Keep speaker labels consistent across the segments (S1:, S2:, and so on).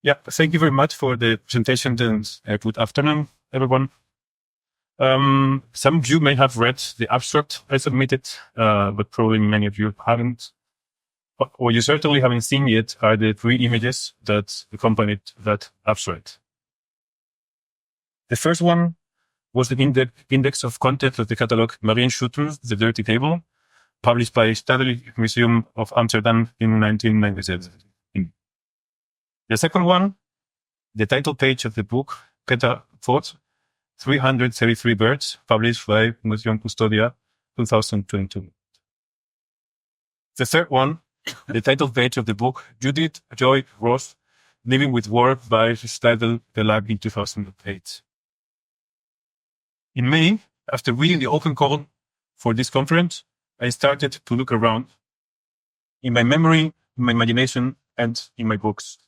S1: Yeah, thank you very much for the presentation and good afternoon, everyone. Some of you may have read the abstract I submitted, but probably many of you haven't. What you certainly haven't seen yet are the 3 images that accompanied that abstract. The first one was the index of content of the catalog Marienschutten, the Dirty Table, published by Stedelijk Museum of Amsterdam in 1997. The second one, the title page of the book, Penda Fort, 333 Birds, published by Museum Custodia, 2022. The third one, the title page of the book, Judith Joy Roth, Living with War by Stedelijk in 2008. In May, after reading the open call for this conference, I started to look around in my memory, in my imagination, and in my books.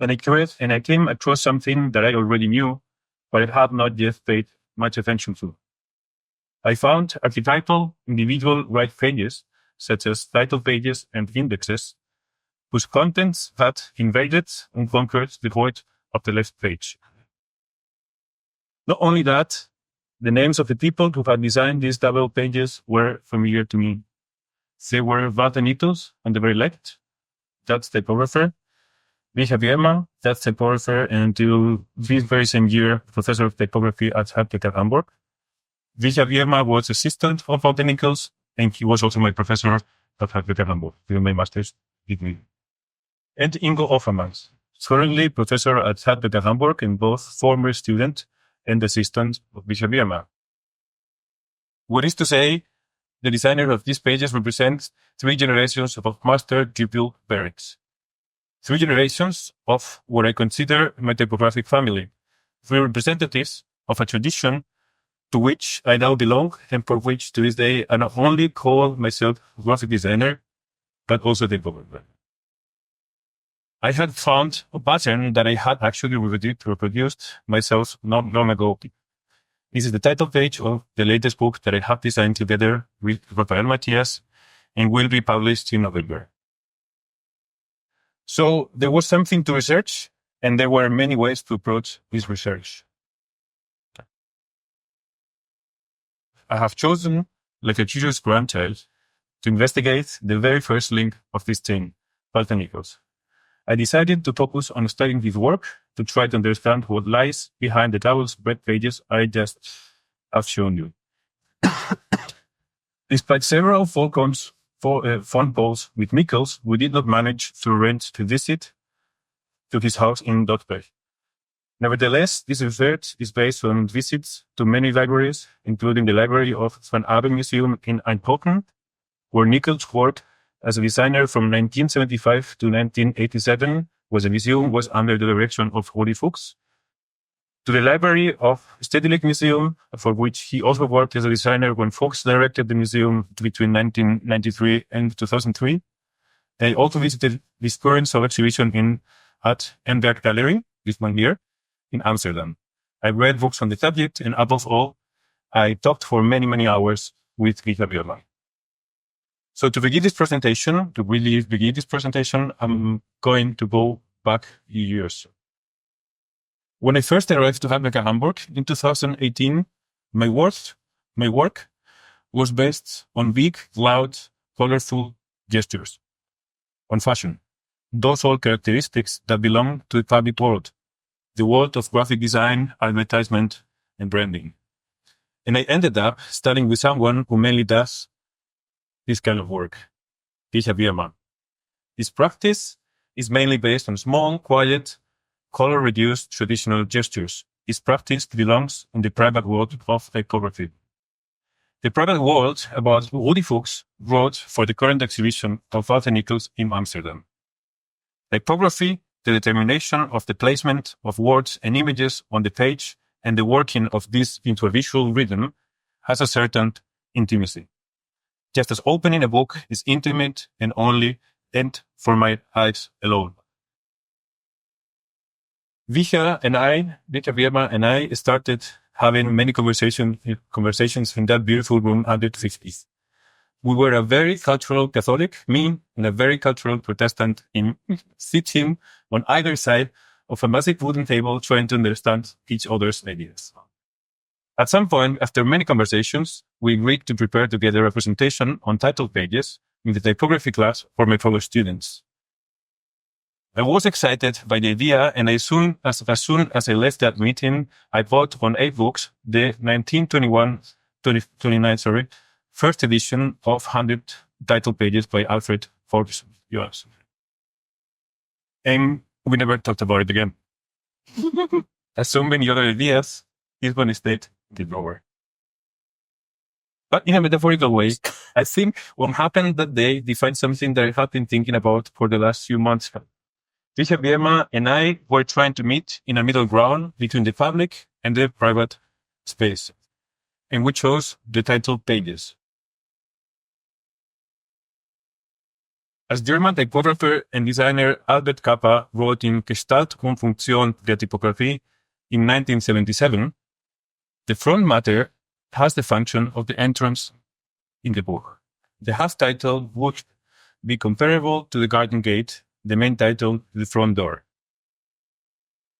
S1: And I came across something that I already knew, but I had not yet paid much attention to. I found archetypal individual right pages, such as title pages and indexes, whose contents had invaded and conquered the void of the left page. Not only that, the names of the people who had designed these double pages were familiar to me. They were Walter Nichols on the very left, that's typographer, Micha Bierma, that's typographer, and until this very same year, professor of typography at HFBK Hamburg. Micha Bierma was assistant of Walter Nichols, and he was also my professor at HFBK Hamburg, doing my master's degree. And Ingo Offermans, currently professor at HFBK Hamburg, and both former student and assistant of Micha Bierma. What is to say, the designer of these pages represents 3 generations of master-pupil parents. 3 generations of what I consider my typographic family, 3 representatives of a tradition to which I now belong and for which to this day I not only call myself graphic designer, but also typographer. I had found a pattern that I had actually reproduced myself not long ago. This is the title page of the latest book that I have designed together with Rafael Matias and will be published in November. So there was something to research, and there were many ways to approach this research. I have chosen, like a curious grandchild, to investigate the very first link of this thing, Walter Nichols. I decided to focus on studying his work to try to understand what lies behind the double spread pages I just have shown you. Despite several phone calls with Nichols, we did not manage to arrange a visit to his house in Dordrecht. Nevertheless, this research is based on visits to many libraries, including the library of Van Abbe Museum in Eindhoven, where Nichols worked as a designer from 1975 to 1987, where the museum was under the direction of Rudi Fuchs, to the library of Stedelijk Museum, for which he also worked as a designer when Fuchs directed the museum between 1993 and 2003. I also visited this current solo exhibition at Enberg Gallery, this one here, in Amsterdam. I read books on the subject, and above all, I talked for many, many hours with Micha Bierma. So to begin this presentation, I'm going to go back years. When I first arrived to HFBK Hamburg in 2018, my work was based on big, loud, colorful gestures, on fashion. Those all characteristics that belong to the public world, the world of graphic design, advertisement, and branding. And I ended up studying with someone who mainly does this kind of work, Micha Bierma. This practice is mainly based on small, quiet, color-reduced traditional gestures. This practice belongs in the private world of typography. The private world about Rudi Fuchs wrote for the current exhibition of Walter Nichols in Amsterdam. Typography, the determination of the placement of words and images on the page and the working of this into a visual rhythm, has a certain intimacy. Just as opening a book is intimate and only and for my eyes alone. Micha Bierma and I started having many conversations in that beautiful room 150. We were a very cultural Catholic, me, and a very cultural Protestant in sitting on either side of a massive wooden table trying to understand each other's ideas. At some point, after many conversations, we agreed to prepare together a presentation on title pages in the typography class for my fellow students. I was excited by the idea, and as soon as I left that meeting, I bought on 8 books the 1929 first edition of 100 title pages by Alfred Forbes. And we never talked about it again. As so many other ideas, this one stayed in the drawer. But in a metaphorical way, I think what happened that day defined something that I have been thinking about for the last few months. Vilma and I were trying to meet in a middle ground between the public and the private space, and we chose the title pages. As German typographer and designer Albert Kappa wrote in Gestalt und Funktion der Typography in 1977, the front matter has the function of the entrance in the book. The half title would be comparable to the garden gate, the main title, the front door.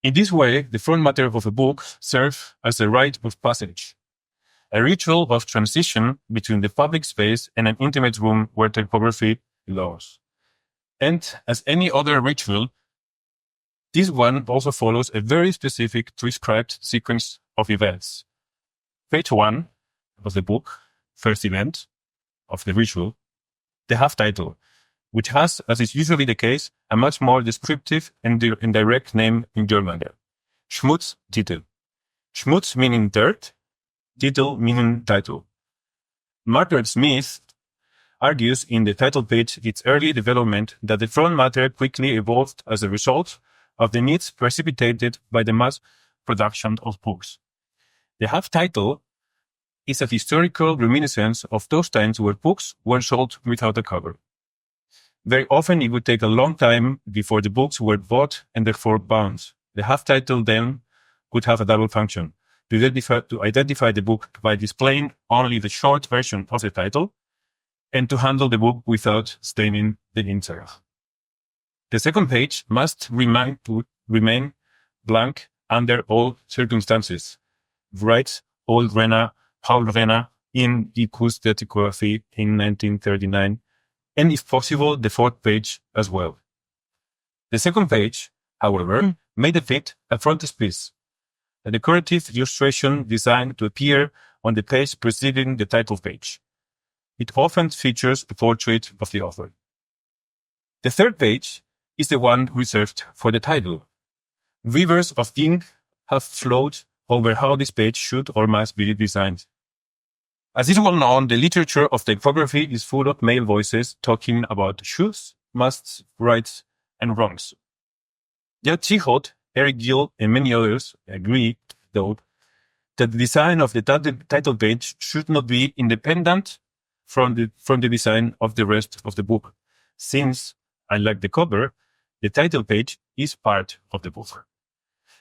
S1: In this way, the front matter of a book serves as a rite of passage, a ritual of transition between the public space and an intimate room where typography belongs. And as any other ritual, this one also follows a very specific prescribed sequence of events. Page 1 of the book, first event of the ritual, the half title, which has, as is usually the case, a much more descriptive and direct name in German. Schmutztitel. Schmutz meaning dirt, titel meaning title. Margaret Smith argues in the title page its early development that the front matter quickly evolved as a result of the needs precipitated by the mass production of books. The half title is a historical reminiscence of those times where books were sold without a cover. Very often it would take a long time before the books were bought and therefore bound. The half title then could have a double function, to identify the book by displaying only the short version of the title and to handle the book without staining the inside. The second page must remain blank under all circumstances, writes Paul Reina in Die Kunst der Typography in 1939, and if possible, the fourth page as well. The second page, however, may depict a frontispiece, a decorative illustration designed to appear on the page preceding the title page. It often features a portrait of the author. The third page is the one reserved for the title. Rivers of ink have flowed over how this page should or must be designed. As is well known, the literature of typography is full of male voices talking about shoulds, musts, rights, and wrongs. Jan Tschichold, Eric Gill, and many others agree, though, that the design of the title page should not be independent from the design of the rest of the book, since, unlike the cover, the title page is part of the book.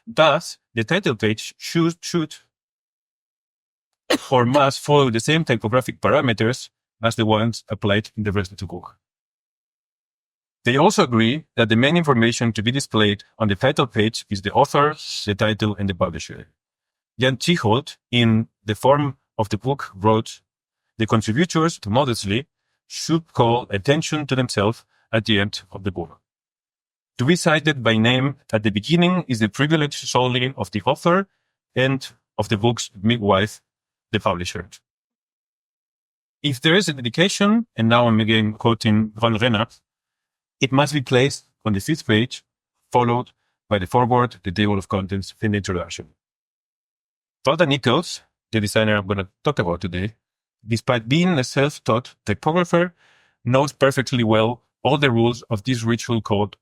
S1: Thus, the title page should or must follow the same typographic parameters as the ones applied in the rest of the book. They also agree that the main information to be displayed on the title page is the author, the title, and the publisher. Jan Tschichold, in The Form of the Book, wrote, "The contributors, modestly, should call attention to themselves at the end of the book. To be cited by name at the beginning is the privilege solely of the author and of the book's midwife, the publisher. If there is a dedication, and now I'm again quoting Von Renner, it must be placed on the 5th page, followed by the foreword, the table of contents, and the introduction." Walter Nichols, the designer I'm going to talk about today, despite being a self-taught typographer, knows perfectly well all the rules of this ritual called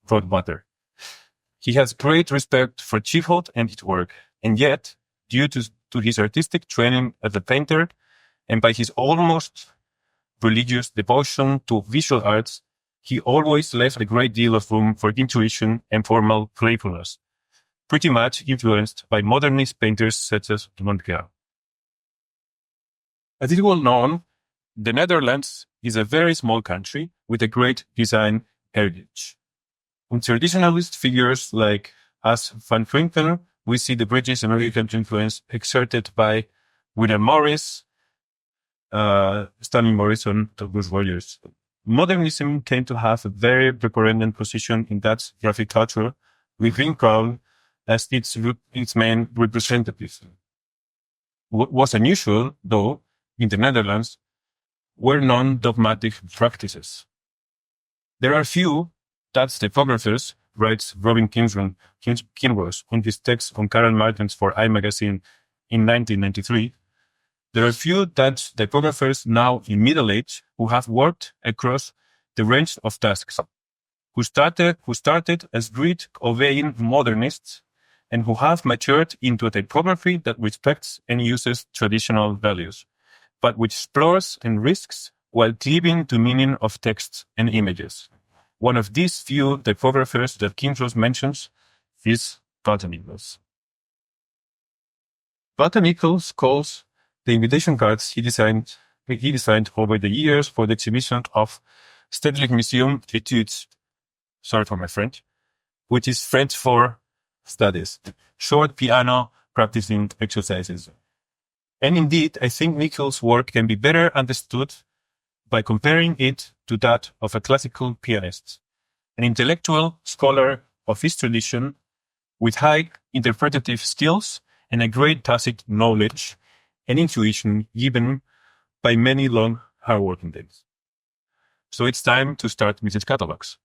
S1: front matter. He has great respect for Tschichold and his work, and yet, due to his artistic training as a painter and by his almost religious devotion to visual arts, he always left a great deal of room for intuition and formal playfulness, pretty much influenced by modernist painters such as Montcalm. As is well known, The Netherlands is a very small country with a great design heritage. In traditionalist figures like As van Twinkle, we see the British American influence exerted by William Morris, Stanley Morrison, Douglas Warriors. Modernism came to have a very preponderant position in that graphic culture, with Green Crown as its main representative. What was unusual, though, in the Netherlands, were non-dogmatic practices. There are few Dutch typographers, writes Robin Kinross in his text on Karel Martens for iMagazine in 1993. There are few Dutch typographers now in middle age who have worked across the range of tasks, who started as grid-obeying modernists and who have matured into a typography that respects and uses traditional values, but which explores and risks while cleaving to meaning of texts and images. One of these few typographers that Kinross mentions is Walter Nichols. Walter Nichols calls the invitation cards he designed over the years for the exhibition of Stedelijk Museum Etudes, sorry for my French, which is French for studies, short piano practicing exercises. And indeed, I think Nichols' work can be better understood by comparing it to that of a classical pianist, an intellectual scholar of his tradition with high interpretative skills and a great tacit knowledge and intuition given by many long, hard-working days. So it's time to start with his catalogs.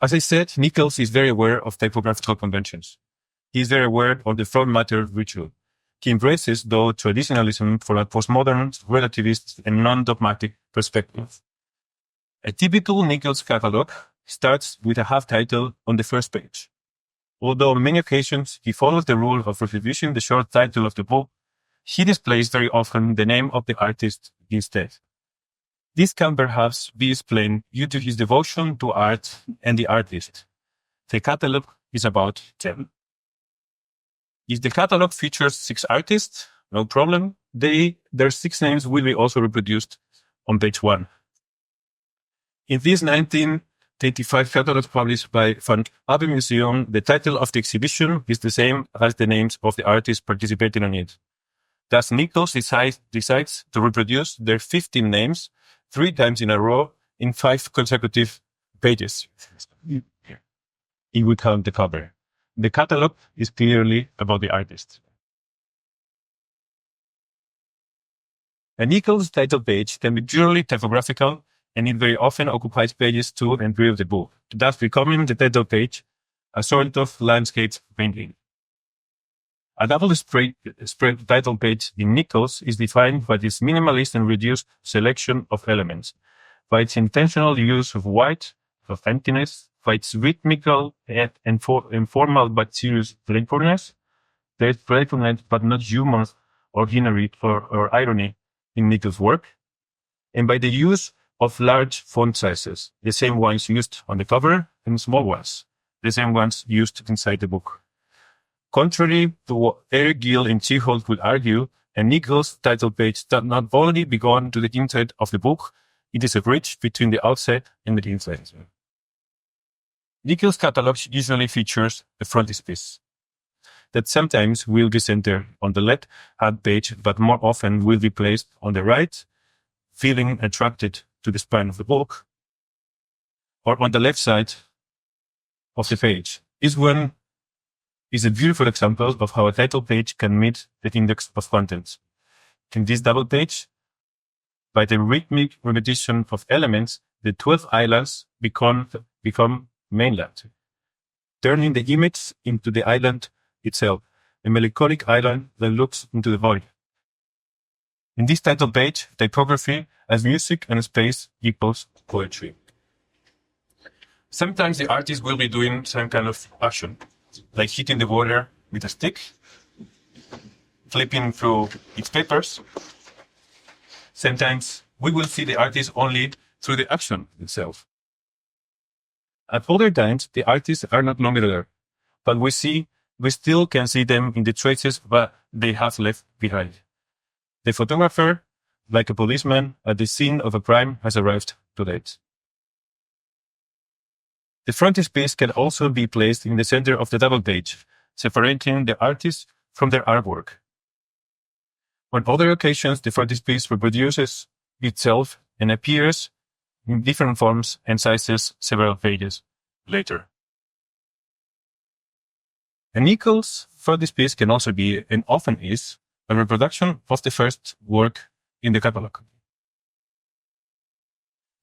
S1: As I said, Nichols is very aware of typographical conventions. He is very aware of the form matter ritual. He embraces, though, traditionalism for a postmodern, relativist, and non-dogmatic perspective. A typical Nichols catalog starts with a half title on the first page. Although on many occasions he follows the rule of reproducing the short title of the book, he displays very often the name of the artist instead. This can perhaps be explained due to his devotion to art and the artist. The catalog is about 10. If the catalog features 6 artists, no problem. Their 6 names will be also reproduced on page 1. In this 1985 catalog published by Van Abbe Museum, the title of the exhibition is the same as the names of the artists participating in it. Thus, Nichols decides to reproduce their 15 names 3 times in a row in 5 consecutive pages. If we count the cover. The catalog is clearly about the artist. A Nichols title page can be purely typographical, and it very often occupies pages 2 and 3 of the book, thus becoming the title page a sort of landscape painting. A double spread title page in Nichols is defined by its minimalist and reduced selection of elements, by its intentional use of white, of emptiness, by its rhythmical and formal but serious playfulness. There is playfulness but not humor or irony in Nichols' work, and by the use of large font sizes, the same ones used on the cover, and small ones, the same ones used inside the book. Contrary to what Eric Gill and Cheeholt would argue, a Nichols title page does not only belong to the inside of the book, it is a bridge between the outside and the inside. Nichols' catalog usually features a frontispiece that sometimes will be centered on the left-hand page, but more often will be placed on the right, feeling attracted to the spine of the book, or on the left side of the page. This one is a beautiful example of how a title page can meet the index of contents. In this double page, by the rhythmic repetition of elements, the 12 islands become mainland, turning the image into the island itself, a melancholic island that looks into the void. In this title page, typography as music and space equals poetry. Sometimes the artist will be doing some kind of action, like hitting the water with a stick, flipping through its papers. Sometimes we will see the artist only through the action itself. At other times, the artists are not longer there, but we still can see them in the traces that they have left behind. The photographer, like a policeman at the scene of a crime, has arrived too late. The frontispiece can also be placed in the center of the double page, separating the artist from their artwork. On other occasions, the frontispiece reproduces itself and appears in different forms and sizes several pages later. A Nichols frontispiece can also be, and often is, a reproduction of the first work in the catalog.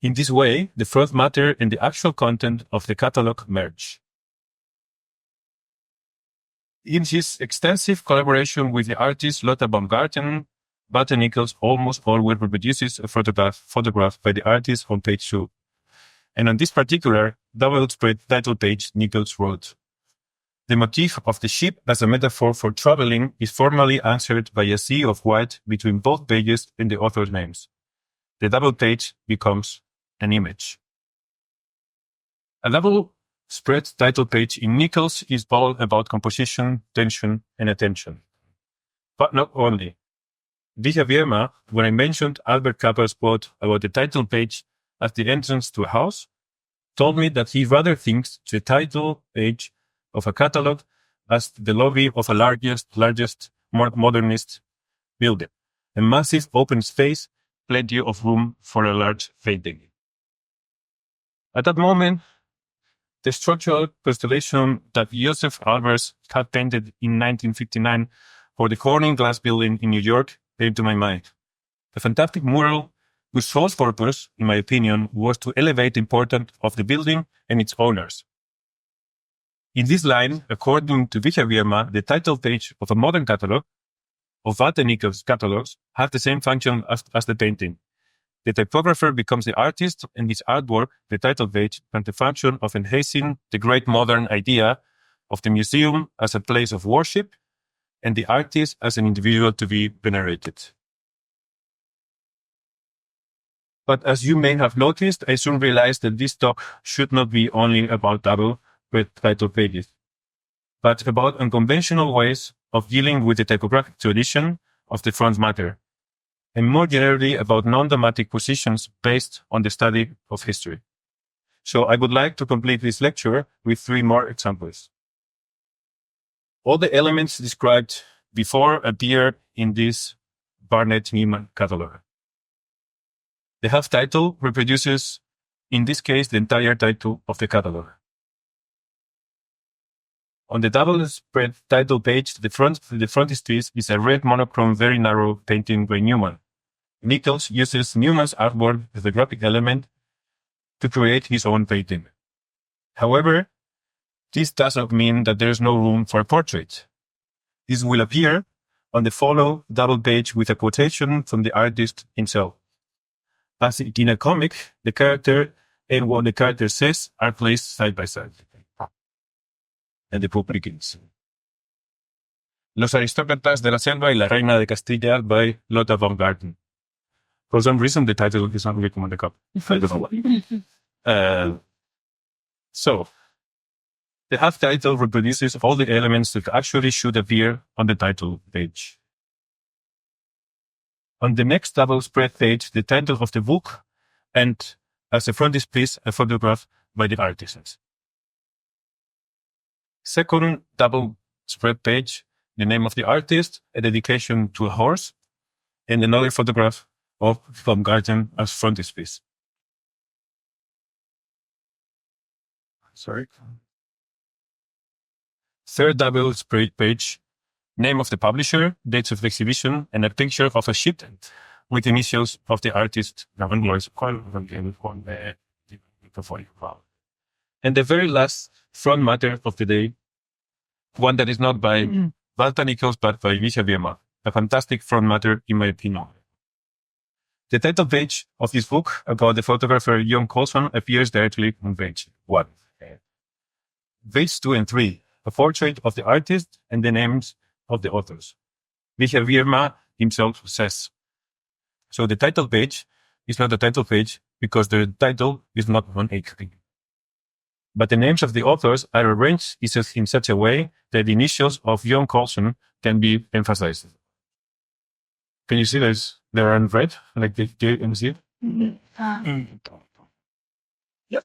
S1: In this way, the front matter and the actual content of the catalog merge. In his extensive collaboration with the artist Lotte Baumgarten, Walter Nichols almost always reproduces a photograph by the artist on page 2. And on this particular double-spread title page, Nichols wrote, "The motif of the ship as a metaphor for traveling is formally answered by a sea of white between both pages and the author's names. The double page becomes an image." A double-spread title page in Nichols is all about composition, tension, and attention. But not only. Vija Vierma, when I mentioned Albert Kappa's quote about the title page as the entrance to a house, told me that he rather thinks the title page of a catalog as the lobby of a largest modernist building, a massive open space, plenty of room for a large painting. At that moment, the structural constellation that Joseph Albers had painted in 1959 for the Corning Glass Building in New York came to my mind. A fantastic mural whose sole purpose, in my opinion, was to elevate the importance of the building and its owners. In this line, according to Vija Vierma, the title page of a modern catalog, of Walter Nichols' catalogs, have the same function as the painting. The typographer becomes the artist, and his artwork, the title page, has the function of enhancing the great modern idea of the museum as a place of worship and the artist as an individual to be venerated. But as you may have noticed, I soon realized that this talk should not be only about double-spread title pages, but about unconventional ways of dealing with the typographic tradition of the front matter, and more generally about non-dogmatic positions based on the study of history. So I would like to complete this lecture with 3 more examples. All the elements described before appear in this Barnett-Neiman catalog. The half title reproduces, in this case, the entire title of the catalog. On the double-spread title page, the frontispiece is a red monochrome, very narrow painting by Newman. Nichols uses Newman's artwork as the graphic element to create his own painting. However, this does not mean that there is no room for a portrait. This will appear on the follow double page with a quotation from the artist himself. As in a comic, the character and what the character says are placed side by side. And the book begins. Los Aristócratas de la Selva y la Reina de Castilla by Lotte Baumgarten. For some reason, the title is not written on the cup. I don't know why. So, the half title reproduces all the elements that actually should appear on the title page. On the next double spread page, the title of the book, and as a frontispiece, a photograph by the artisans. Second double spread page, the name of the artist, a dedication to a horse, and another photograph of Baumgarten as frontispiece. Sorry. Third double spread page, name of the publisher, dates of the exhibition, and a picture of a ship with initials of the artist. And the very last front matter of the day, one that is not by Walter Nichols but by Vija Vierma, a fantastic front matter in my opinion. The title page of this book about the photographer Jon Colson appears directly on page 1. Page 2 and 3, a portrait of the artist and the names of the authors. Vija Vierma himself says. So the title page is not a title page because the title is not on a screen. But the names of the authors are arranged in such a way that the initials of Jon Colson can be emphasized. Can you see they're in red? Like they can you see it? Yep.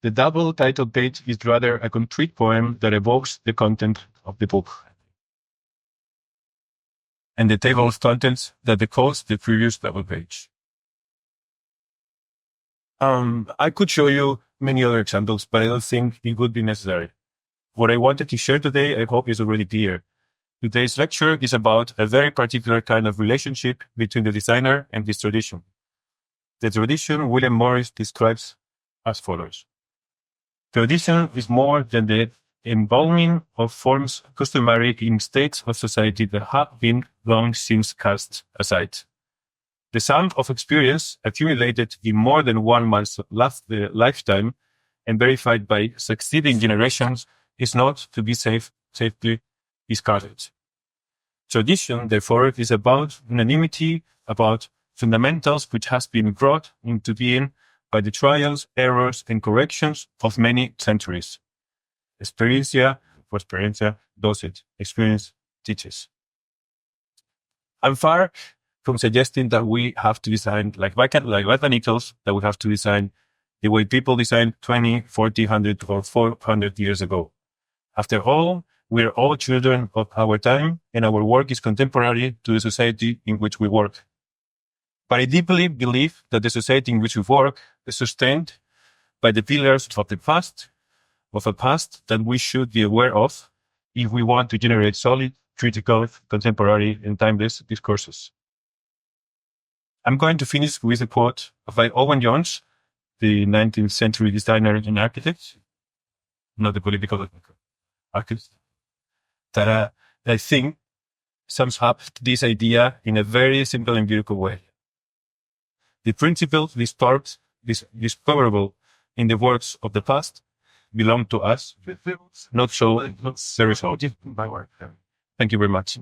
S1: The double title page is rather a concrete poem that evokes the content of the book. And the table of contents that echoes the previous double page. I could show you many other examples, but I don't think it would be necessary. What I wanted to share today, I hope, is already clear. Today's lecture is about a very particular kind of relationship between the designer and this tradition. The tradition William Morris describes as follows. Tradition is more than the embalming of forms customary in states of society that have been long since cast aside. The sum of experience accumulated in more than one man's lifetime and verified by succeeding generations is not to be safely discarded. Tradition, therefore, is about unanimity, about fundamentals which has been brought into being by the trials, errors, and corrections of many centuries. Experiencia docet. Experience teaches. I'm far from suggesting that we have to design like Nichols, that we have to design the way people designed 20, 40, 100, or 400 years ago. After all, we are all children of our time, and our work is contemporary to the society in which we work. But I deeply believe that the society in which we work is sustained by the pillars of the past, of a past that we should be aware of if we want to generate solid, critical, contemporary, and timeless discourses. I'm going to finish with a quote by Owen Jones, the 19th century designer and architect, not the political architect, that I think sums up this idea in a very simple and beautiful way. The principles discoverable in the works of the past belong to us, not so the result. Thank you very much.